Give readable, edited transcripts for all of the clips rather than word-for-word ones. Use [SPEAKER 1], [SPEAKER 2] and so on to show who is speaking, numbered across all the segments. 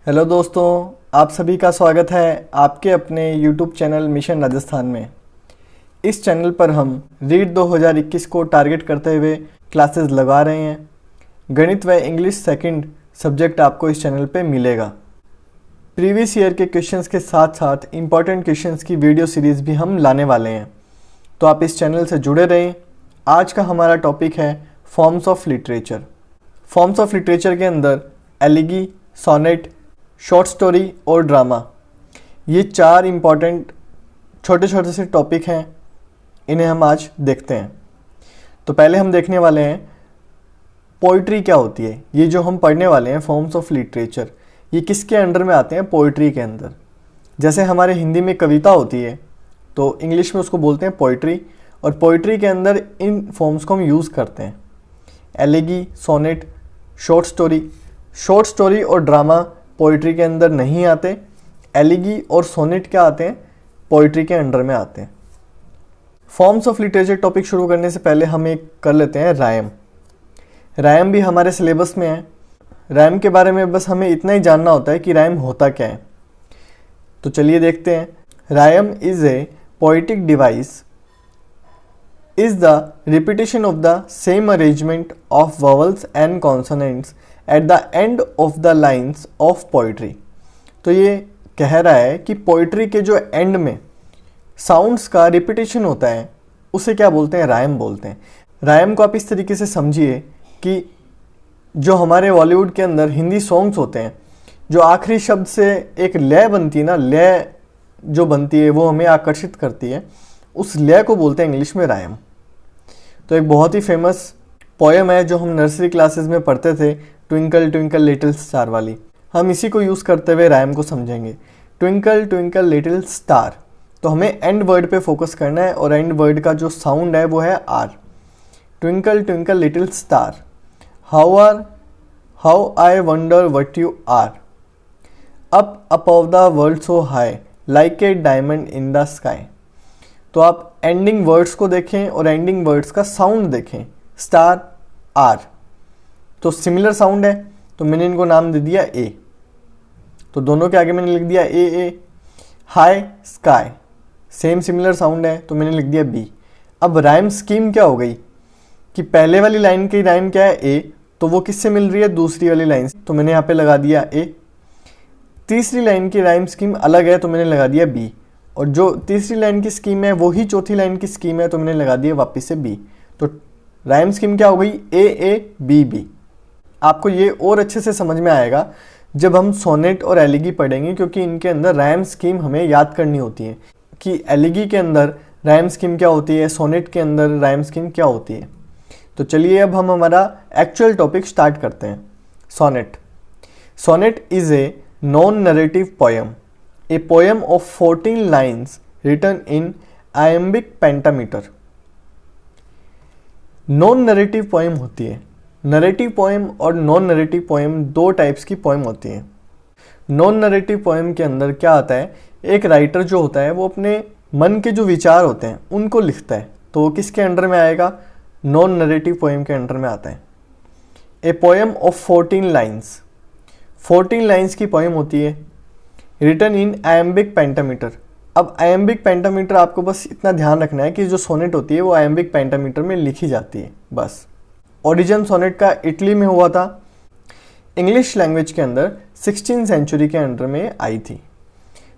[SPEAKER 1] Hello दोस्तों, आप सभी का स्वागत है आपके अपने YouTube चैनल मिशन राजस्थान में। इस चैनल पर हम रीड 2021 को टारगेट करते हुए क्लासेस लगा रहे हैं। गणित व इंग्लिश सेकंड सब्जेक्ट आपको इस चैनल पे मिलेगा। प्रीवियस ईयर के क्वेश्चंस के साथ साथ इम्पॉर्टेंट क्वेश्चंस की वीडियो सीरीज़ भी हम लाने वाले हैं, तो आप इस चैनल से जुड़े रहें। आज का हमारा टॉपिक है forms of literature. Forms of literature के अंदर एलिगी, सोनेट, शॉर्ट स्टोरी और ड्रामा, ये चार इम्पॉर्टेंट छोटे छोटे से टॉपिक हैं। इन्हें हम आज देखते हैं। तो पहले हम देखने वाले हैं पोइट्री क्या होती है। ये जो हम पढ़ने वाले हैं फॉर्म्स ऑफ लिटरेचर, ये किसके अंडर में आते हैं? पोइट्री के अंदर। जैसे हमारे हिंदी में कविता होती है तो इंग्लिश में उसको बोलते हैं पोइट्री, और पोइट्री के अंदर इन फॉर्म्स को हम यूज़ करते हैं। Elegy, sonnet, short story. Short story और ड्रामा पोइट्री के अंदर नहीं आते। एलिगी और सोनेट क्या आते हैं? पोइट्री के अंडर में आते हैं। फॉर्म्स ऑफ लिटरेचर टॉपिक शुरू करने से पहले हम एक कर लेते हैं राइम। राइम भी हमारे सिलेबस में है। राइम के बारे में बस हमें इतना ही जानना होता है कि राइम होता क्या है। तो चलिए देखते हैं। Rhyme is a poetic device is the repetition of the same arrangement of vowels and consonants at the end of the lines of poetry। तो ये कह रहा है कि पोइट्री के जो एंड में साउंड्स का रिपीटेशन होता है उसे क्या बोलते हैं? राइम बोलते हैं। राइम को आप इस तरीके से समझिए कि जो हमारे बॉलीवुड के अंदर हिंदी सॉन्ग्स होते हैं, जो आखिरी शब्द से एक लय बनती है ना, लय जो बनती है वो हमें आकर्षित करती है, उस लय को बोलते हैं इंग्लिश में राइम। तो एक बहुत ही फेमस पोएम है जो हम नर्सरी क्लासेस में पढ़ते थे, ट्विंकल ट्विंकल लिटिल स्टार वाली। हम इसी को यूज़ करते हुए राइम को समझेंगे। ट्विंकल ट्विंकल लिटिल स्टार, तो हमें एंड वर्ड पे फोकस करना है और एंड वर्ड का जो साउंड है वो है R. Twinkle twinkle little star, how I wonder what you are, up above the world so high, like a diamond in the sky. तो आप एंडिंग वर्ड्स को देखें और एंडिंग वर्ड्स का साउंड देखें। स्टार, आर, तो सिमिलर साउंड है, तो मैंने इनको नाम दे दिया ए। तो दोनों के आगे मैंने लिख दिया A. High, sky, same similar sound है, तो मैंने लिख दिया बी। अब राइम स्कीम क्या हो गई कि पहले वाली लाइन की राइम क्या है? ए, तो वो किससे मिल रही है? दूसरी वाली लाइन से, तो मैंने यहाँ पे लगा दिया ए। तीसरी लाइन की राइम स्कीम अलग है, तो मैंने लगा दिया बी। और जो तीसरी लाइन की स्कीम है वही चौथी लाइन की स्कीम है, तो मैंने लगा दिया वापस से बी। तो राइम स्कीम क्या हो गई? A B B. आपको ये और अच्छे से समझ में आएगा जब हम सोनेट और एलिगी पढ़ेंगे, क्योंकि इनके अंदर राइम स्कीम हमें याद करनी होती है कि एलिगी के अंदर राइम स्कीम क्या होती है, सोनेट के अंदर राइम स्कीम क्या होती है। तो चलिए अब हम हमारा एक्चुअल टॉपिक स्टार्ट करते हैं। Sonnet. Sonnet is a non narrative poem, a poem of 14 lines written in iambic pentameter। Non narrative poem होती है। नरेटिव पोएम और नॉन नरेटिव पोएम दो टाइप्स की पोएम होती हैं। नॉन नरेटिव पोएम के अंदर क्या आता है? एक राइटर जो होता है वो अपने मन के जो विचार होते हैं उनको लिखता है, तो वो किसके अंडर में आएगा? नॉन नरेटिव पोएम के अंडर में आता है। ए पोएम ऑफ 14 लाइन्स, 14 लाइन्स की पोएम होती है, रिटन इन आयम्बिक पेंटामीटर। अब आयम्बिक पेंटामीटर आपको बस इतना ध्यान रखना है कि जो सोनेट होती है वो आयम्बिक पेंटामीटर में लिखी जाती है बस। ओरिजिन सोनेट का इटली में हुआ था, इंग्लिश लैंग्वेज के अंदर 16वीं सेंचुरी के अंडर में आई थी।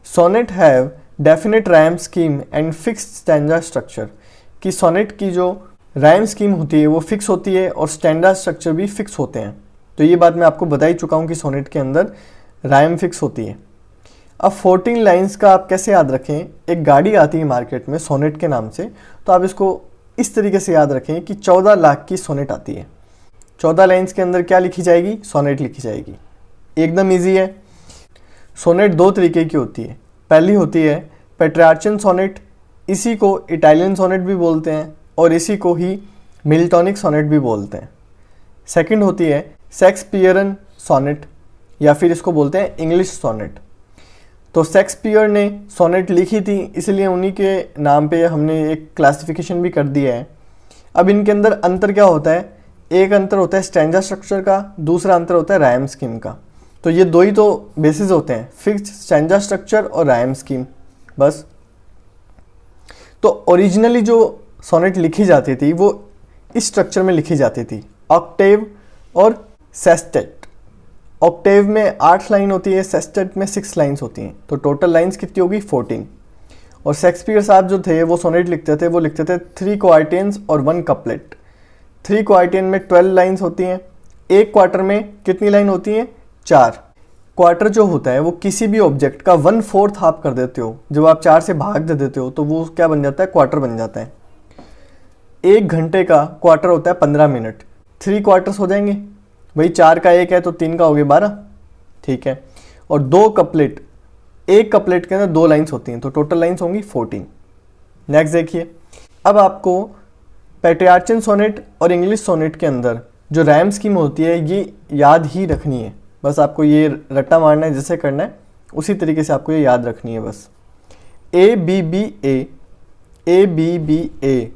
[SPEAKER 1] Sonnet have definite rhyme scheme and fixed stanza structure, कि सोनेट की जो राइम स्कीम होती है वो फिक्स होती है और स्टैंडा स्ट्रक्चर भी फिक्स होते हैं। तो ये बात मैं आपको बता ही चुका हूँ कि सोनेट के अंदर राइम फिक्स होती है। अब 14 लाइन्स का आप कैसे याद रखें? एक गाड़ी आती है मार्केट में सोनेट के नाम से, तो आप इसको इस तरीके से याद रखें कि 14 लाख की सोनेट आती है। 14 लाइन्स के अंदर क्या लिखी जाएगी? सोनेट लिखी जाएगी। एकदम इजी है। सोनेट दो तरीके की होती है। पहली होती है पेट्रार्चन सोनेट, इसी को इटालियन सोनेट भी बोलते हैं और इसी को ही मिल्टॉनिक सोनेट भी बोलते हैं। सेकंड होती है शेक्सपियरन सोनेट, या फिर इसको बोलते हैं इंग्लिश सोनेट। तो शेक्सपियर ने सोनेट लिखी थी, इसलिए उन्हीं के नाम पे हमने एक क्लासिफिकेशन भी कर दिया है। अब इनके अंदर अंतर क्या होता है? एक अंतर होता है स्टैंजा स्ट्रक्चर का, दूसरा अंतर होता है राइम स्कीम का। तो ये दो ही तो बेसिस होते हैं, फिक्स्ड स्टैंजा स्ट्रक्चर और राइम स्कीम, बस। तो ओरिजिनली जो सोनेट लिखी जाती थी वो इस स्ट्रक्चर में लिखी जाती थी, ऑक्टेव और सेस्टेट। ऑक्टेव में 8 लाइन होती है, सेस्टेट में 6 लाइन्स होती हैं, तो टोटल लाइन्स कितनी होगी 14। और शेक्सपियर साहब जो थे वो सोनेट लिखते थे, वो लिखते थे 3 क्वार्टियंस और 1 कपलेट। 3 क्वार्टियन में 12 लाइन्स होती हैं, एक क्वार्टर में कितनी लाइन होती हैं 4। क्वार्टर जो होता है वो किसी भी ऑब्जेक्ट का 1/4 आप कर देते हो, जब आप 4 से भाग दे देते हो तो वो क्या बन जाता है, क्वार्टर बन जाता है। 1 घंटे का क्वार्टर होता है 15 मिनट, 3 क्वार्टर्स हो जाएंगे, वही 4 का 1 है तो 3 का हो गया 12, ठीक है। और 2 कपलेट, एक कपलेट के अंदर 2 लाइन्स होती हैं, तो टोटल लाइन्स होंगी 14। नेक्स्ट देखिए, अब आपको पेट्रियार्चन सोनेट और इंग्लिश सोनेट के अंदर जो राइम स्कीम होती है ये याद ही रखनी है, बस आपको ये रट्टा मारना है, जैसे करना है उसी तरीके से आपको ये याद रखनी है बस। A B B A, A B B A,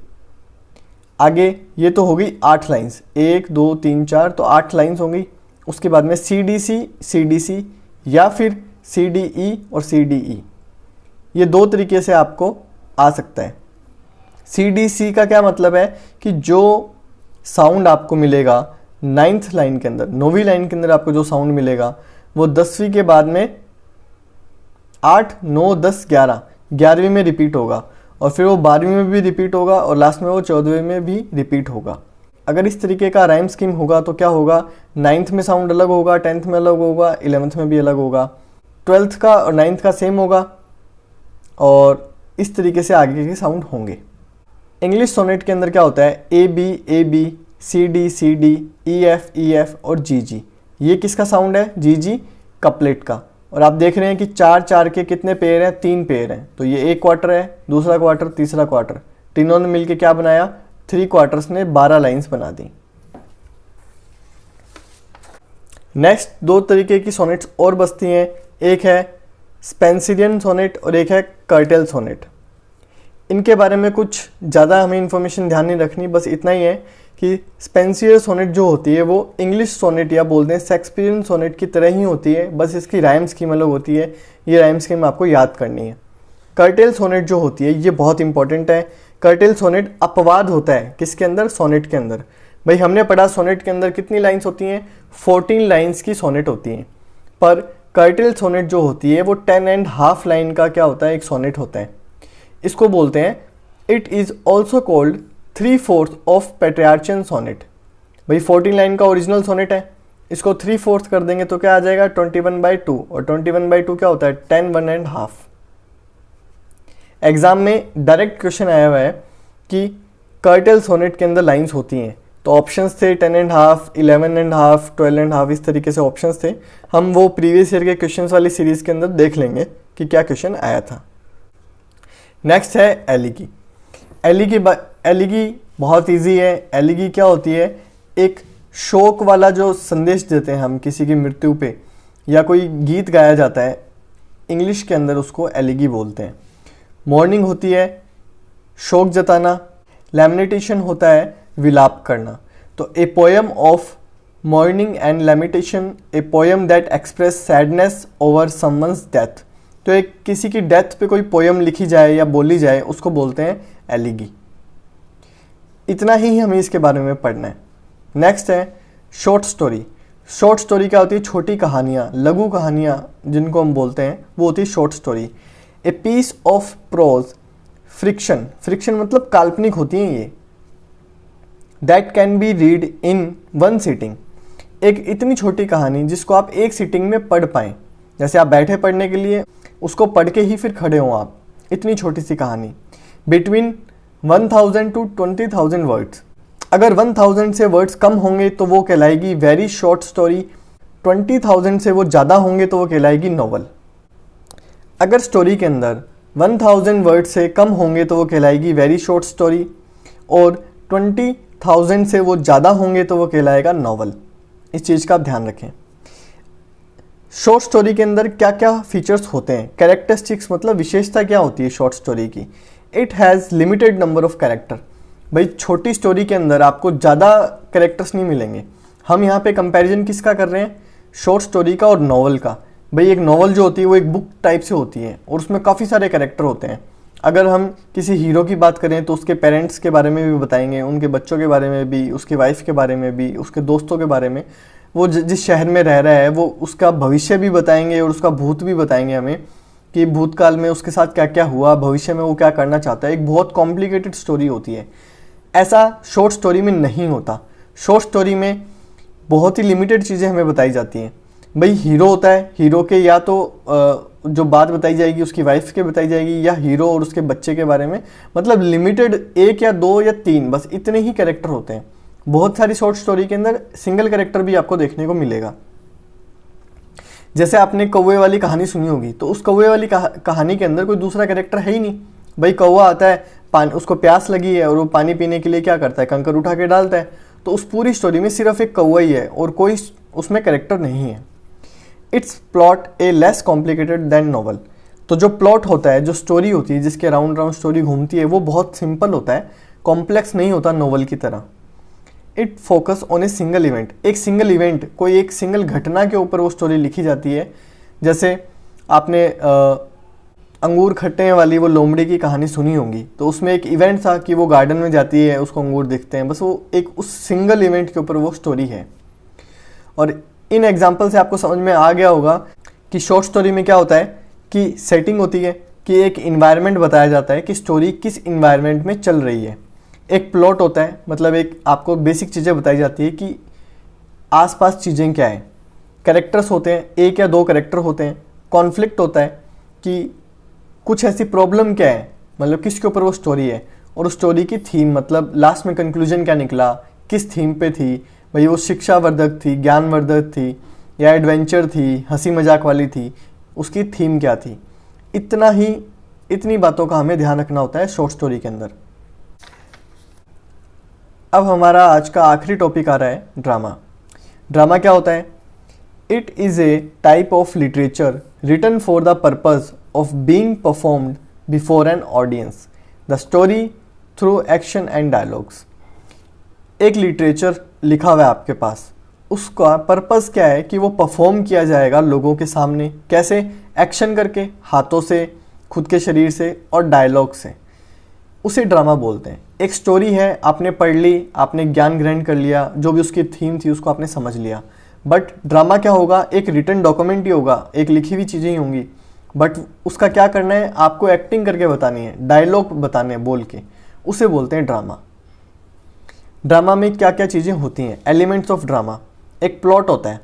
[SPEAKER 1] आगे ये तो होगी 8 लाइन्स, 1 2 3 4, तो 8 लाइन्स होंगी। उसके बाद में सी डी सी या फिर सी डी ई और सी डी ई, ये 2 तरीके से आपको आ सकता है। सी डी सी का क्या मतलब है कि जो साउंड आपको मिलेगा 9th लाइन के अंदर, 9वीं लाइन के अंदर आपको जो साउंड मिलेगा वो 10वीं के बाद में 8 9 10 11, 11वीं में रिपीट होगा, और फिर वो 12वीं में भी रिपीट होगा, और लास्ट में वो 14वीं में भी रिपीट होगा। अगर इस तरीके का राइम स्कीम होगा तो क्या होगा, 9th में साउंड अलग होगा, 10th में अलग होगा, 11th में भी अलग होगा, 12th का और 9th का सेम होगा, और इस तरीके से आगे के साउंड होंगे। इंग्लिश सोनेट के अंदर क्या होता है, A B, C D, E F और जी, ये किसका साउंड है, जी कपलेट का। और आप देख रहे हैं कि 4 के कितने पेयर हैं, 3 पेयर हैं, तो ये एक क्वार्टर है, दूसरा क्वार्टर, तीसरा क्वार्टर, तीनों ने मिलके क्या बनाया, 3 क्वार्टर्स ने 12 लाइन्स बना दी। नेक्स्ट 2 तरीके की सोनेट्स और बचती हैं, एक है स्पेंसियन सोनेट और एक है कर्टेल सोनेट। इनके बारे में कुछ ज़्यादा हमें इंफॉर्मेशन ध्यान नहीं रखनी, बस इतना ही है कि स्पेंसियर सोनेट जो होती है वो इंग्लिश सोनेट या बोलते हैं शेक्सपियरियन सोनेट की तरह ही होती है, बस इसकी राइम स्कीम अलग होती है, ये राइम स्कीम आपको याद करनी है। कर्टेल सोनेट जो होती है ये बहुत इंपॉर्टेंट है। कर्टेल सोनेट अपवाद होता है किसके अंदर, सोनेट के अंदर। भाई हमने पढ़ा सोनेट के अंदर कितनी लाइन्स होती हैं, 14 लाइन्स की सोनेट होती हैं, पर कर्टेल सोनेट जो होती है वो 10.5 लाइन का क्या होता है, एक सोनेट होता है। इसको बोलते हैं, it is also called 3/4 of Petrarchan sonnet. भाई 14 लाइन का ओरिजिनल सोनेट है, इसको 3/4 कर देंगे तो क्या आ जाएगा 21/2, और 21/2 क्या होता है 10 1.5। एग्जाम में डायरेक्ट क्वेश्चन आया हुआ है कि कर्टेल सोनेट के अंदर लाइंस होती हैं, तो ऑप्शंस थे 10.5, 11.5, 12.5, इस तरीके से ऑप्शंस थे। हम वो प्रीवियस ईयर के क्वेश्चंस वाली सीरीज के अंदर देख लेंगे कि क्या क्वेश्चन आया था। नेक्स्ट है एलिगी। एलिगी बहुत इजी है। एलिगी क्या होती है, एक शोक वाला जो संदेश देते हैं हम किसी की मृत्यु पे, या कोई गीत गाया जाता है, इंग्लिश के अंदर उसको एलिगी बोलते हैं। मॉर्निंग होती है शोक जताना, लैमिनेटेशन होता है विलाप करना। तो a poem of mourning and lamentation, a poem that express sadness over someone's death. तो एक किसी की डेथ पे कोई पोएम लिखी जाए या बोली जाए उसको बोलते हैं एलिगी। इतना ही हमें इसके बारे में पढ़ना है। नेक्स्ट है शॉर्ट स्टोरी। शॉर्ट स्टोरी क्या होती है, छोटी कहानियाँ, लघु कहानियाँ जिनको हम बोलते हैं वो होती है short story. A piece of prose friction, friction मतलब काल्पनिक होती हैं ये, that can be read in one sitting. एक इतनी छोटी कहानी जिसको आप एक सिटिंग में पढ़ पाएँ, जैसे आप बैठे पढ़ने के लिए उसको पढ़ के ही फिर खड़े हों आप, इतनी छोटी सी कहानी। Between 1000 to 20,000 words. अगर 1000 से वर्ड्स कम होंगे तो वो कहलाएगी वेरी शॉर्ट स्टोरी, 20,000 से वो ज़्यादा होंगे तो वो कहलाएगी नॉवल। अगर स्टोरी के अंदर 1000 वर्ड से कम होंगे तो वो कहलाएगी वेरी शॉर्ट स्टोरी, और 20,000 से वो ज़्यादा होंगे तो वो कहलाएगा नॉवल। इस चीज़ का आप ध्यान रखें। शॉर्ट स्टोरी के अंदर क्या क्या फीचर्स होते हैं, कैरेक्टरिस्टिक्स मतलब विशेषता क्या होती है शॉर्ट स्टोरी की। It has limited number of character. भाई छोटी स्टोरी के अंदर आपको ज़्यादा कैरेक्टर्स नहीं मिलेंगे। हम यहाँ पे कंपैरिजन किसका कर रहे हैं, शॉर्ट स्टोरी का और नॉवल का। भाई एक नॉवल जो होती है वो एक बुक टाइप से होती है और उसमें काफ़ी सारे कैरेक्टर होते हैं। अगर हम किसी हीरो की बात करें तो उसके पेरेंट्स के बारे में भी बताएंगे, उनके बच्चों के बारे में भी, उसकी वाइफ के बारे में भी, उसके दोस्तों के बारे में, वो जिस शहर में रह रहा है वो उसका भविष्य भी बताएंगे और उसका भूत भी बताएंगे हमें कि भूतकाल में उसके साथ क्या क्या हुआ, भविष्य में वो क्या करना चाहता है। एक बहुत कॉम्प्लिकेटेड स्टोरी होती है। ऐसा शॉर्ट स्टोरी में नहीं होता। शॉर्ट स्टोरी में बहुत ही लिमिटेड चीज़ें हमें बताई जाती हैं। भाई हीरो होता है, हीरो के या तो जो बात बताई जाएगी उसकी वाइफ के बताई जाएगी या हीरो और उसके बच्चे के बारे में, मतलब लिमिटेड 1 या 2 या 3 बस इतने ही कैरेक्टर होते हैं। बहुत सारी शॉर्ट स्टोरी के अंदर सिंगल कैरेक्टर भी आपको देखने को मिलेगा। जैसे आपने कौवे वाली कहानी सुनी होगी, तो उस कौवे वाली कहानी के अंदर कोई दूसरा कैरेक्टर है ही नहीं। भाई कौवा आता है, उसको प्यास लगी है और वो पानी पीने के लिए क्या करता है, कंकर उठा के डालता है। तो उस पूरी स्टोरी में सिर्फ एक कौवा ही है और कोई उसमें कैरेक्टर नहीं है। It's plot A less complicated then novel. तो जो प्लॉट होता है, जो स्टोरी होती है, जिसके राउंड राउंड स्टोरी घूमती है, वो बहुत सिंपल होता है, कॉम्प्लेक्स नहीं होता नॉवल की तरह। It focus on a single event. एक सिंगल इवेंट, कोई एक सिंगल घटना के ऊपर वो स्टोरी लिखी जाती है। जैसे आपने अंगूर खट्टे वाली वो लोमड़ी की कहानी सुनी होगी, तो उसमें एक इवेंट था कि वो गार्डन में जाती है, उसको अंगूर दिखते हैं, बस वो एक उस सिंगल इवेंट के ऊपर वो स्टोरी है। और इन एग्जाम्पल से आपको समझ में आ गया होगा कि शॉर्ट स्टोरी में क्या होता है कि सेटिंग होती है, कि एक इन्वायरमेंट बताया जाता है कि स्टोरी किस इन्वायरमेंट में चल रही है। एक प्लॉट होता है, मतलब एक आपको बेसिक चीज़ें बताई जाती है कि आसपास चीज़ें क्या हैं। कैरेक्टर्स होते हैं, 1 या 2 कैरेक्टर होते हैं। कॉन्फ्लिक्ट होता है कि कुछ ऐसी प्रॉब्लम क्या है, मतलब किसके ऊपर वो स्टोरी है। और उस स्टोरी की थीम, मतलब लास्ट में कंक्लूजन क्या निकला, किस थीम पे थी। भाई वो शिक्षावर्धक थी, ज्ञानवर्धक थी, या एडवेंचर थी, हंसी मजाक वाली थी, उसकी थीम क्या थी। इतनी बातों का हमें ध्यान रखना होता है शॉर्ट स्टोरी के अंदर। अब हमारा आज का आखिरी टॉपिक आ रहा है ड्रामा। ड्रामा क्या होता है? It is a type of literature written for the purpose of being performed before an audience, the story through action and dialogues. एक लिटरेचर लिखा हुआ है आपके पास, उसका पर्पस क्या है कि वो परफॉर्म किया जाएगा लोगों के सामने। कैसे? एक्शन करके, हाथों से, खुद के शरीर से और डायलॉग से। उसे ड्रामा बोलते हैं। एक स्टोरी है, आपने पढ़ ली, आपने ज्ञान ग्रहण कर लिया, जो भी उसकी थीम थी उसको आपने समझ लिया। बट ड्रामा क्या होगा? एक रिटन डॉक्यूमेंट ही होगा, एक लिखी हुई चीज़ें ही होंगी। बट उसका क्या करना है? आपको एक्टिंग करके बतानी है, डायलॉग बताने हैं बोल के। उसे बोलते हैं ड्रामा। ड्रामा में क्या क्या चीज़ें होती हैं? Elements of drama. एक प्लॉट होता है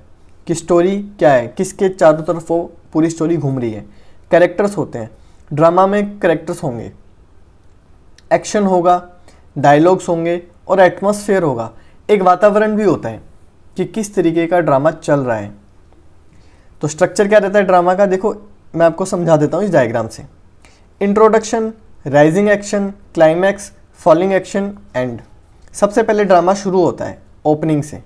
[SPEAKER 1] कि स्टोरी क्या है, किसके चारों तरफ वो पूरी स्टोरी घूम रही है। कैरेक्टर्स होते हैं, ड्रामा में कैरेक्टर्स होंगे, एक्शन होगा, डायलॉग्स होंगे और एटमॉस्फेयर होगा। एक वातावरण भी होता है कि किस तरीके का ड्रामा चल रहा है। तो स्ट्रक्चर क्या रहता है ड्रामा का? देखो मैं आपको समझा देता हूँ इस डायग्राम से। Introduction, rising action, climax, falling action, and. सबसे पहले ड्रामा शुरू होता है ओपनिंग से।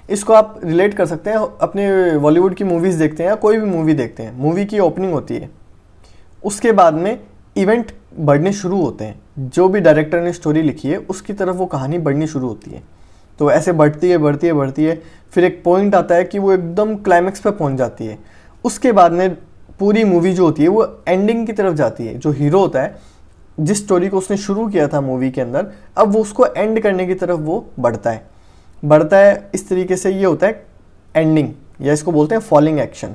[SPEAKER 1] इसको आप रिलेट कर सकते हैं, अपने बॉलीवुड की मूवीज़ देखते हैं या कोई भी मूवी देखते हैं, मूवी की ओपनिंग होती है, उसके बाद में इवेंट बढ़ने शुरू होते हैं। जो भी डायरेक्टर ने स्टोरी लिखी है उसकी तरफ वो कहानी बढ़नी शुरू होती है। तो ऐसे बढ़ती है बढ़ती है बढ़ती है, फिर एक पॉइंट आता है कि वो एकदम क्लाइमैक्स पे पहुंच जाती है। उसके बाद में पूरी मूवी जो होती है वो एंडिंग की तरफ जाती है। जो हीरो होता है, जिस स्टोरी को उसने शुरू किया था मूवी के अंदर, अब वो उसको एंड करने की तरफ वो बढ़ता है। इस तरीके से ये होता है एंडिंग, या इसको बोलते हैं फॉलिंग एक्शन।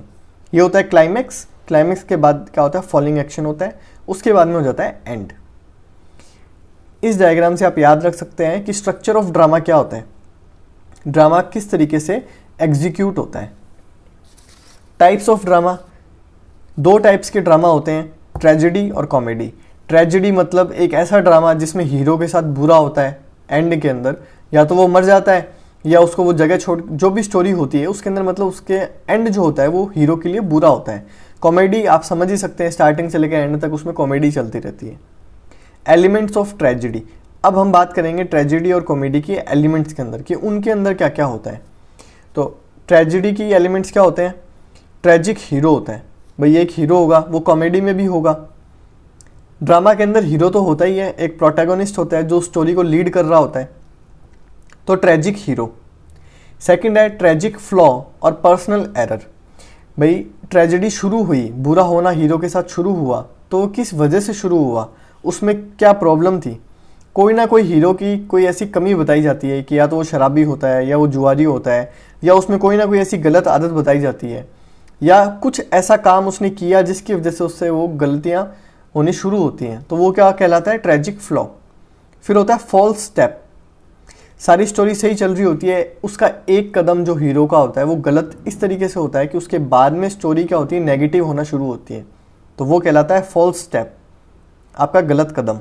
[SPEAKER 1] ये होता है क्लाइमैक्स। क्लाइमैक्स के बाद क्या होता है? फॉलिंग एक्शन होता है। उसके बाद में हो जाता है एंड। इस डायग्राम से आप याद रख सकते हैं कि स्ट्रक्चर ऑफ ड्रामा क्या होता है, ड्रामा किस तरीके से एग्जीक्यूट होता है। टाइप्स ऑफ ड्रामा, 2 टाइप्स के ड्रामा होते हैं, ट्रेजेडी और कॉमेडी। ट्रेजेडी मतलब एक ऐसा ड्रामा जिसमें हीरो के साथ बुरा होता है एंड के अंदर, या तो वो मर जाता है या उसको वो जगह छोड़, जो भी स्टोरी होती है उसके अंदर, मतलब उसके एंड जो होता है वो हीरो के लिए बुरा होता है। कॉमेडी आप समझ ही सकते हैं, स्टार्टिंग से लेकर एंड तक उसमें कॉमेडी चलती रहती है। Elements of tragedy. अब हम बात करेंगे ट्रेजेडी और कॉमेडी की एलिमेंट्स के अंदर कि उनके अंदर क्या क्या होता है। तो ट्रेजेडी की एलिमेंट्स क्या होते हैं? ट्रेजिक हीरो होता है। भाई एक हीरो होगा, वो कॉमेडी में भी होगा। ड्रामा के अंदर हीरो तो होता ही है, एक प्रोटैगोनिस्ट होता है जो स्टोरी को लीड कर रहा होता है, तो ट्रेजिक हीरो। सेकंड है ट्रेजिक फ्लॉ और पर्सनल एरर। भाई ट्रेजेडी शुरू हुई, बुरा होना हीरो के साथ शुरू हुआ, तो किस वजह से शुरू हुआ, उसमें क्या प्रॉब्लम थी। कोई ना कोई हीरो की कोई ऐसी कमी बताई जाती है कि या तो वो शराबी होता है, या वो जुआरी होता है, या उसमें कोई ना कोई ऐसी गलत आदत बताई जाती है, या कुछ ऐसा काम उसने किया जिसकी वजह से उससे वो गलतियाँ होनी शुरू होती हैं, तो वो क्या कहलाता है, ट्रेजिक फ्लॉ। फिर होता है फॉल्स स्टेप। सारी स्टोरी सही चल रही होती है, उसका एक कदम जो हीरो का होता है वो गलत इस तरीके से होता है कि उसके बाद में स्टोरी क्या होती है, नेगेटिव होना शुरू होती है, तो वो कहलाता है फॉल्स स्टेप, आपका गलत कदम।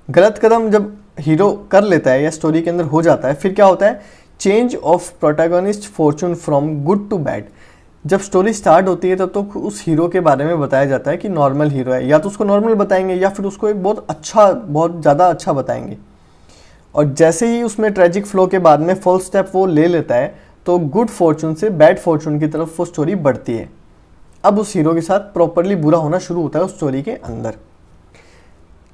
[SPEAKER 1] गलत कदम जब हीरो कर लेता है या स्टोरी के अंदर हो जाता है, फिर क्या होता है, change of protagonist fortune from good to bad. जब स्टोरी स्टार्ट होती है तब तो उस हीरो के बारे में बताया जाता है कि नॉर्मल हीरो है, या तो उसको नॉर्मल बताएंगे या फिर उसको एक बहुत अच्छा, बहुत ज़्यादा अच्छा बताएंगे। और जैसे ही उसमें ट्रेजिक फ्लो के बाद में फॉल्स स्टेप वो ले लेता है, तो गुड फॉर्चून से बैड फॉर्चून की तरफ वो स्टोरी बढ़ती है। अब उस हीरो के साथ प्रॉपरली बुरा होना शुरू होता है उस स्टोरी के अंदर।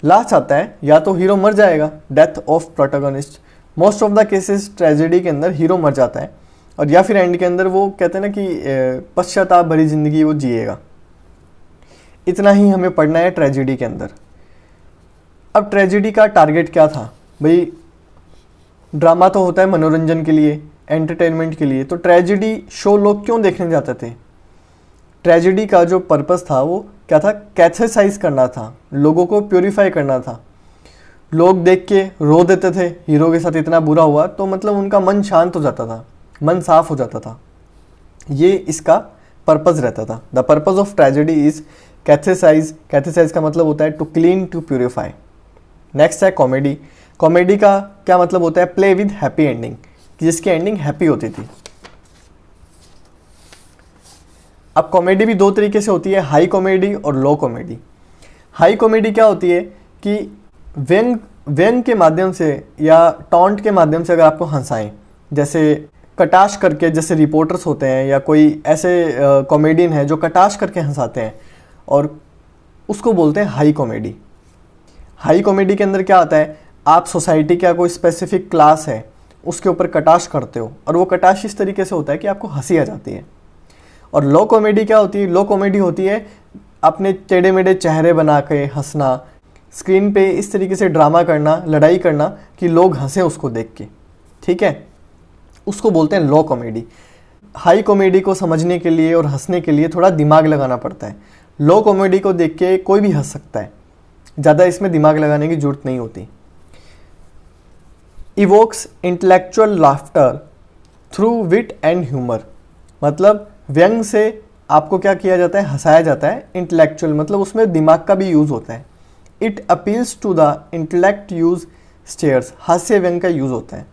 [SPEAKER 1] लास्ट आता है, या तो हीरो मर जाएगा, death of protagonist. Most of the cases tragedy के अंदर हीरो मर जाता है, और या फिर एंड के अंदर वो कहते हैं ना कि पश्चाताप भरी जिंदगी वो जिएगा। इतना ही हमें पढ़ना है ट्रेजेडी के अंदर। अब ट्रेजेडी का टारगेट क्या था भाई, ड्रामा तो होता है मनोरंजन के लिए, एंटरटेनमेंट के लिए, तो ट्रेजेडी शो लोग क्यों देखने जाते थे। ट्रेजेडी का जो पर्पस था वो क्या था, कैथेसाइज करना था, लोगों को प्योरीफाई करना था। लोग देख के रो देते थे, हीरो के साथ इतना बुरा हुआ, तो मतलब उनका मन शांत हो जाता था, मन साफ हो जाता था, ये इसका पर्पस रहता था। The purpose of tragedy is catharsize. Catharsize का मतलब होता है to clean, to purify. Next है कॉमेडी। कॉमेडी का क्या मतलब होता है, प्ले विद हैप्पी एंडिंग, जिसकी एंडिंग हैप्पी होती थी। अब कॉमेडी भी दो तरीके से होती है, हाई कॉमेडी और लो कॉमेडी। हाई कॉमेडी क्या होती है कि व्यंग के माध्यम से या टॉन्ट के माध्यम से अगर आपको हंसाएं, जैसे कटाश करके, जैसे रिपोर्टर्स होते हैं या कोई ऐसे कॉमेडियन है जो कटाश करके हंसाते हैं, और उसको बोलते हैं हाई कॉमेडी। हाई कॉमेडी के अंदर क्या आता है, आप सोसाइटी का कोई स्पेसिफिक क्लास है उसके ऊपर कटाश करते हो, और वो कटाश इस तरीके से होता है कि आपको हंसी आ जाती है। और लो कॉमेडी क्या होती है, लो कॉमेडी होती है अपने टेढ़े मेढ़े चेहरे बना के हंसना, स्क्रीन पे इस तरीके से ड्रामा करना, लड़ाई करना कि लोग हंसें उसको देख के, ठीक है, उसको बोलते हैं लो कॉमेडी। हाई कॉमेडी को समझने के लिए और हंसने के लिए थोड़ा दिमाग लगाना पड़ता है। लो कॉमेडी को देख के कोई भी हंस सकता है, ज़्यादा इसमें दिमाग लगाने की जरूरत नहीं होती। Evokes intellectual laughter through wit and humour, मतलब व्यंग से आपको क्या किया जाता है, हंसाया जाता है। इंटेलेक्चुअल मतलब उसमें दिमाग का भी यूज़ होता है। It appeals to the intellect, use satires, हास्य व्यंग का यूज़ होता है।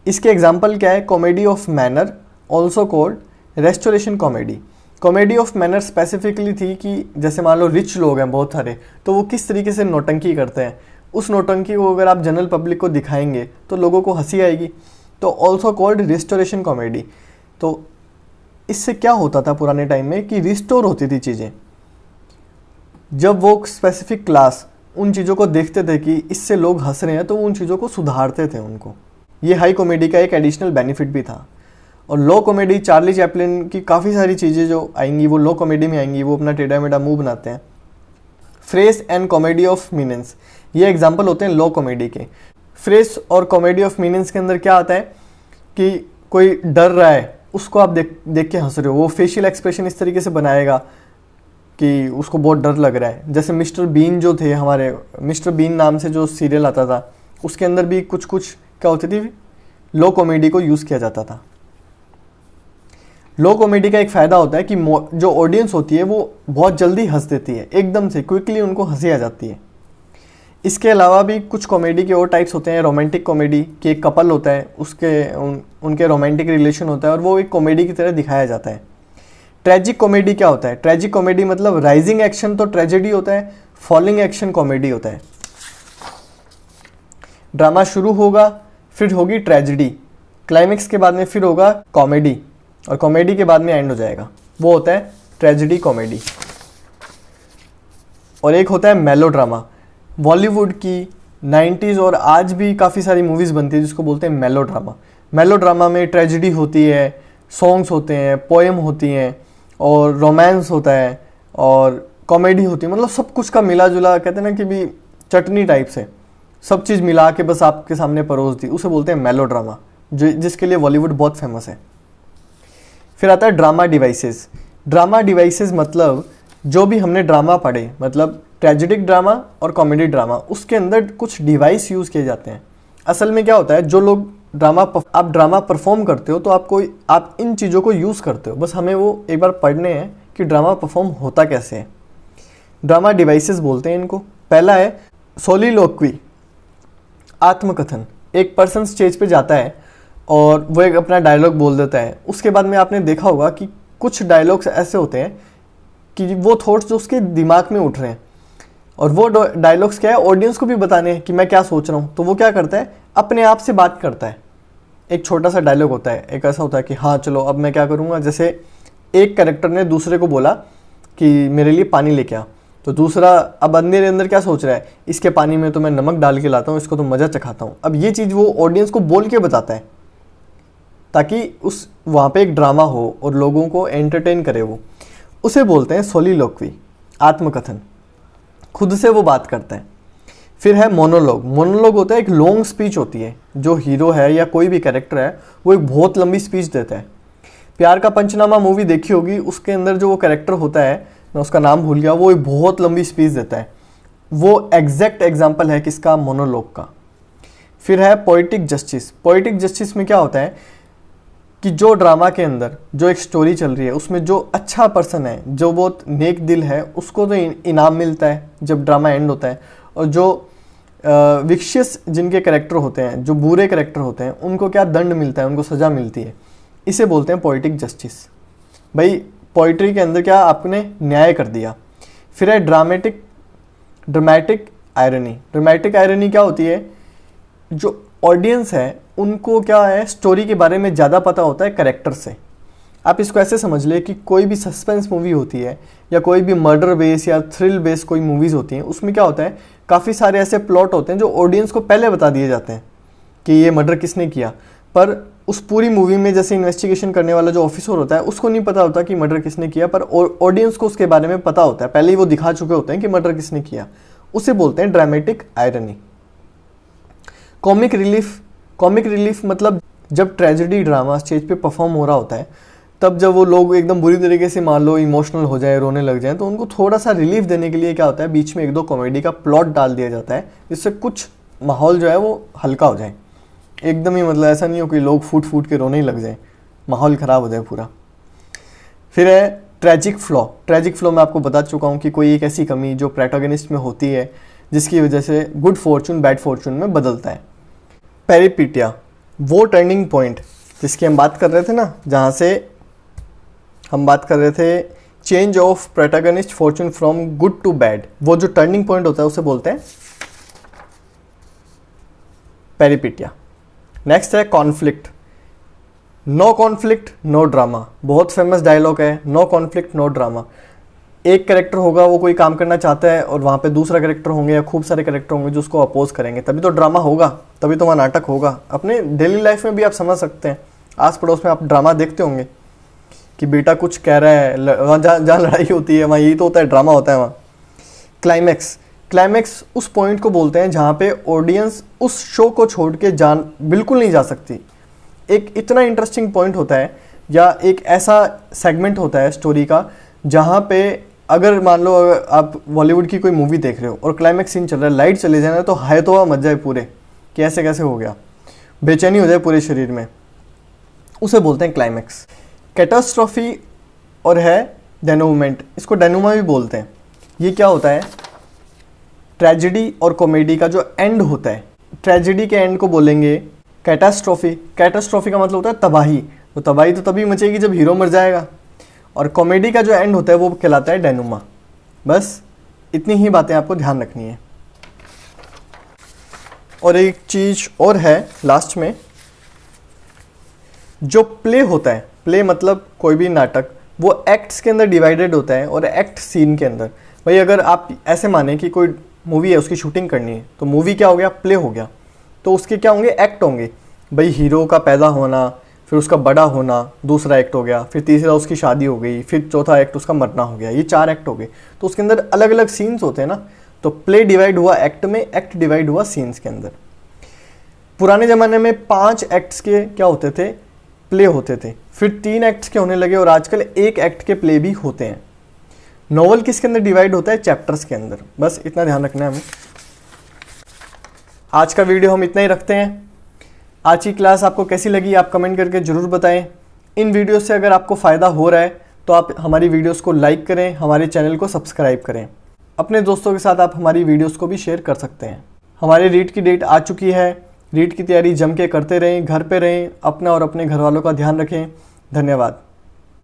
[SPEAKER 1] इसके एग्जाम्पल क्या है, comedy of manner, also called restoration comedy. Comedy of manner specifically थी कि जैसे मान लो रिच लोग हैं बहुत सारे, तो वो किस तरीके से नौटंकी करते हैं, उस नौटंकी को अगर आप जनरल पब्लिक को दिखाएंगे तो लोगों को हंसी आएगी, तो ऑल्सो कॉल्ड रिस्टोरेशन कॉमेडी। तो इससे क्या होता था पुराने टाइम में कि रिस्टोर होती थी चीज़ें, जब वो स्पेसिफिक क्लास उन चीज़ों को देखते थे कि इससे लोग हंस रहे हैं, तो वो उन चीज़ों को सुधारते थे उनको। ये हाई कॉमेडी का एक एडिशनल बेनिफिट भी था। और लो कॉमेडी, चार्ली चैपलिन की काफ़ी सारी चीज़ें जो आएंगी वो लो कॉमेडी में आएंगी, वो अपना टेढ़ा मेढ़ा मुंह बनाते हैं। Fresh and comedy of meanings, ये एग्जाम्पल होते हैं लो कॉमेडी के। फ्रेस और कॉमेडी ऑफ मीनिंग्स के अंदर क्या आता है कि कोई डर रहा है, उसको आप देख के हंस रहे हो, वो फेशियल एक्सप्रेशन इस तरीके से बनाएगा कि उसको बहुत डर लग रहा है। जैसे मिस्टर बीन जो थे हमारे, मिस्टर बीन नाम से जो सीरियल आता था, उसके अंदर भी कुछ क्या होती थी, लो कॉमेडी को यूज़ किया जाता था। लो कॉमेडी का एक फ़ायदा होता है कि जो ऑडियंस होती है वो बहुत जल्दी हंस देती है, एकदम से क्विकली उनको हंसी आ जाती है। इसके अलावा भी कुछ कॉमेडी के और टाइप्स होते हैं। रोमांटिक कॉमेडी कि एक कपल होता है, उनके रोमांटिक रिलेशन होता है और वो एक कॉमेडी की तरह दिखाया जाता है। ट्रेजिक कॉमेडी क्या होता है, ट्रेजिक कॉमेडी मतलब राइजिंग एक्शन तो ट्रेजेडी होता है, फॉलिंग एक्शन कॉमेडी होता है। ड्रामा शुरू होगा, फिर होगी ट्रेजेडी, क्लाइमेक्स के बाद में फिर होगा कॉमेडी, और कॉमेडी के बाद में एंड हो जाएगा, वो होता है ट्रेजेडी कॉमेडी। और एक होता है मेलो ड्रामा। बॉलीवुड की 90s और आज भी काफ़ी सारी मूवीज़ बनती है जिसको बोलते हैं मेलो ड्रामा। मेलोड्रामा में ट्रेजिडी होती है, सॉन्ग्स होते हैं, पोएम होती हैं और रोमांस होता है और कॉमेडी होती है, मतलब सब कुछ का मिला जुला, कहते हैं ना कि भी चटनी टाइप से सब चीज़ मिला के बस आपके सामने परोस दी, उसे बोलते हैं मेलोड्रामा, जिसके लिए बॉलीवुड बहुत फेमस है। फिर आता है ड्रामा डिवाइसेस। ड्रामा डिवाइसेस मतलब जो भी हमने ड्रामा पढ़े, मतलब ट्रेजिडिक ड्रामा और कॉमेडी ड्रामा, उसके अंदर कुछ डिवाइस यूज़ किए जाते हैं। असल में क्या होता है, जो लोग आप ड्रामा परफॉर्म करते हो तो आप इन चीज़ों को यूज़ करते हो, बस हमें वो एक बार पढ़ने हैं कि ड्रामा परफॉर्म होता कैसे है। ड्रामा डिवाइसेस बोलते हैं इनको। पहला है सोलिलोक्वी, आत्मकथन। एक पर्सन स्टेज पे जाता है और वो एक अपना डायलॉग बोल देता है, उसके बाद में आपने देखा होगा कि कुछ डायलॉग्स ऐसे होते हैं कि वो थॉट्स जो उसके दिमाग में उठ रहे हैं और वो डायलॉग्स क्या है, ऑडियंस को भी बताने हैं कि मैं क्या सोच रहा हूँ, तो वो क्या करता है, अपने आप से बात करता है। एक छोटा सा डायलॉग होता है, एक ऐसा होता है कि हाँ चलो अब मैं क्या करूँगा, जैसे एक कैरेक्टर ने दूसरे को बोला कि मेरे लिए पानी लेके आ, तो दूसरा अब मेरे अंदर क्या सोच रहा है, इसके पानी में तो मैं नमक डाल के लाता हूँ, इसको तो मज़ा चखाता हूँ। अब ये चीज़ वो ऑडियंस को बोल के बताता है ताकि उस वहाँ पे एक ड्रामा हो और लोगों को एंटरटेन करे वो, उसे बोलते हैं सोलिलोक्वी, आत्मकथन। खुद से वो बात करता है। फिर है मोनोलॉग। मोनोलॉग होता है एक लॉन्ग स्पीच होती है, जो हीरो है या कोई भी कैरेक्टर है वो एक बहुत लंबी स्पीच देता है। प्यार का पंचनामा मूवी देखी होगी, उसके अंदर जो वो कैरेक्टर होता है, मैं उसका नाम भूल गया, वो एक बहुत लंबी स्पीच देता है। वो एग्जैक्ट एग्जाम्पल है किसका, मोनोलॉग का। फिर है पोइटिक जस्टिस। पोइटिक जस्टिस में क्या होता है कि जो ड्रामा के अंदर जो एक स्टोरी चल रही है उसमें जो अच्छा पर्सन है, जो बहुत नेक दिल है, उसको तो इनाम मिलता है जब ड्रामा एंड होता है, और जो विशियस जिनके कैरेक्टर होते हैं, जो बुरे कैरेक्टर होते हैं, उनको क्या दंड मिलता है, उनको सज़ा मिलती है। इसे बोलते हैं पोइटिक जस्टिस। भाई पोइट्री के अंदर क्या आपने न्याय कर दिया। फिर है ड्रामेटिक आयरनी। ड्रामेटिक आयरनी क्या होती है, जो ऑडियंस है उनको क्या है, स्टोरी के बारे में ज़्यादा पता होता है कैरेक्टर से। आप इसको ऐसे समझ ले कि कोई भी सस्पेंस मूवी होती है या कोई भी मर्डर बेस या थ्रिल बेस कोई मूवीज़ होती हैं, उसमें क्या होता है, काफ़ी सारे ऐसे प्लॉट होते हैं जो ऑडियंस को पहले बता दिए जाते हैं कि ये मर्डर किसने किया, पर उस पूरी मूवी में जैसे इन्वेस्टिगेशन करने वाला जो ऑफिसर होता है उसको नहीं पता होता कि मर्डर किसने किया, पर ऑडियंस को उसके बारे में पता होता है, पहले ही वो दिखा चुके होते हैं कि मर्डर किसने किया। उसे बोलते हैं ड्रामेटिक आयरनी। कॉमिक रिलीफ मतलब जब ट्रेजेडी ड्रामा स्टेज पे परफॉर्म हो रहा होता है, तब जब वो लोग एकदम बुरी तरीके से मान लो इमोशनल हो जाए, रोने लग जाए, तो उनको थोड़ा सा रिलीफ देने के लिए क्या होता है, बीच में एक दो कॉमेडी का प्लॉट डाल दिया जाता है, जिससे कुछ माहौल जो है वो हल्का हो जाए। एकदम ही मतलब ऐसा नहीं हो कि लोग फूट फूट के रोने ही लग जाए, माहौल ख़राब हो जाए पूरा। फिर है ट्रैजिक फ्लॉ। ट्रैजिक फ्लॉ मैं आपको बता चुका हूँ कि कोई एक ऐसी कमी जो प्रोटैगनिस्ट में होती है जिसकी वजह से गुड फॉर्चून बैड फॉर्चून में बदलता है। पेरिपिटिया, वो टर्निंग पॉइंट जिसकी हम बात कर रहे थे ना, जहाँ से हम बात कर रहे थे change of protagonist fortune from good to bad, वो जो टर्निंग पॉइंट होता है उसे बोलते हैं पेरिपिटिया। नेक्स्ट है conflict. No conflict no drama, बहुत फेमस डायलॉग है, नो कॉन्फ्लिक्ट नो ड्रामा। एक कैरेक्टर होगा वो कोई काम करना चाहता है और वहाँ पे दूसरा कैरेक्टर होंगे या खूब सारे कैरेक्टर होंगे जो उसको अपोज करेंगे, तभी तो ड्रामा होगा, तभी तो वहाँ नाटक होगा। अपने डेली लाइफ में भी आप समझ सकते हैं, आस पड़ोस में आप ड्रामा देखते होंगे कि बेटा कुछ कह रहा है, वहाँ जहाँ लड़ाई होती है वहाँ यही तो होता है, ड्रामा होता है वहाँ। क्लाइमैक्स उस पॉइंट को बोलते हैं जहाँ पे ऑडियंस उस शो को छोड़ के बिल्कुल नहीं जा सकती। एक इतना इंटरेस्टिंग पॉइंट होता है या एक ऐसा सेगमेंट होता है स्टोरी का जहाँ पे अगर मान लो आप बॉलीवुड की कोई मूवी देख रहे हो और क्लाइमैक्स सीन चल रहा है, लाइट चले जाए ना तो हाय तो मच जाए पूरे कि ऐसे कैसे हो गया, बेचैनी हो जाए पूरे शरीर में, उसे बोलते हैं क्लाइमैक्स। कैटास्ट्रॉफी और है डेनोमेंट, इसको डेनोमा भी बोलते हैं। ये क्या होता है, ट्रेजेडी और कॉमेडी का जो एंड होता है, ट्रेजेडी के एंड को बोलेंगे कैटास्ट्रॉफी। कैटास्ट्रॉफी का मतलब होता है तबाही, तो तबाही तो तभी मचेगी जब हीरो मर जाएगा। और कॉमेडी का जो एंड होता है वो कहलाता है डेनुमा। बस इतनी ही बातें आपको ध्यान रखनी है। और एक चीज़ और है लास्ट में, जो प्ले होता है, प्ले मतलब कोई भी नाटक, वो एक्ट्स के अंदर डिवाइडेड होता है और एक्ट सीन के अंदर। भाई अगर आप ऐसे माने कि कोई मूवी है उसकी शूटिंग करनी है, तो मूवी क्या हो गया, प्ले हो गया, तो उसके क्या होंगे, एक्ट होंगे। भाई हीरो का पैदा होना, फिर उसका बड़ा होना दूसरा एक्ट हो गया, फिर तीसरा उसकी शादी हो गई, फिर चौथा एक्ट उसका मरना हो गया, ये 4 एक्ट हो गए। तो उसके अंदर अलग अलग सीन्स होते हैं ना, तो प्ले डिवाइड हुआ एक्ट में, एक्ट डिवाइड हुआ सीन्स के अंदर। पुराने ज़माने में 5 एक्ट्स के क्या होते थे, प्ले होते थे, फिर 3 एक्ट्स के होने लगे और आजकल 1 एक्ट के प्ले भी होते हैं। नॉवल किसके अंदर डिवाइड होता है, चैप्टर्स के अंदर, बस इतना ध्यान रखना है हमें। आज का वीडियो हम इतना ही रखते हैं। आज की क्लास आपको कैसी लगी आप कमेंट करके ज़रूर बताएं। इन वीडियो से अगर आपको फ़ायदा हो रहा है तो आप हमारी वीडियोस को लाइक करें, हमारे चैनल को सब्सक्राइब करें। अपने दोस्तों के साथ आप हमारी वीडियोस को भी शेयर कर सकते हैं। हमारे रीट की डेट आ चुकी है, रीट की तैयारी जम के करते रहें, घर पे रहें, अपना और अपने घर वालों का ध्यान रखें। धन्यवाद।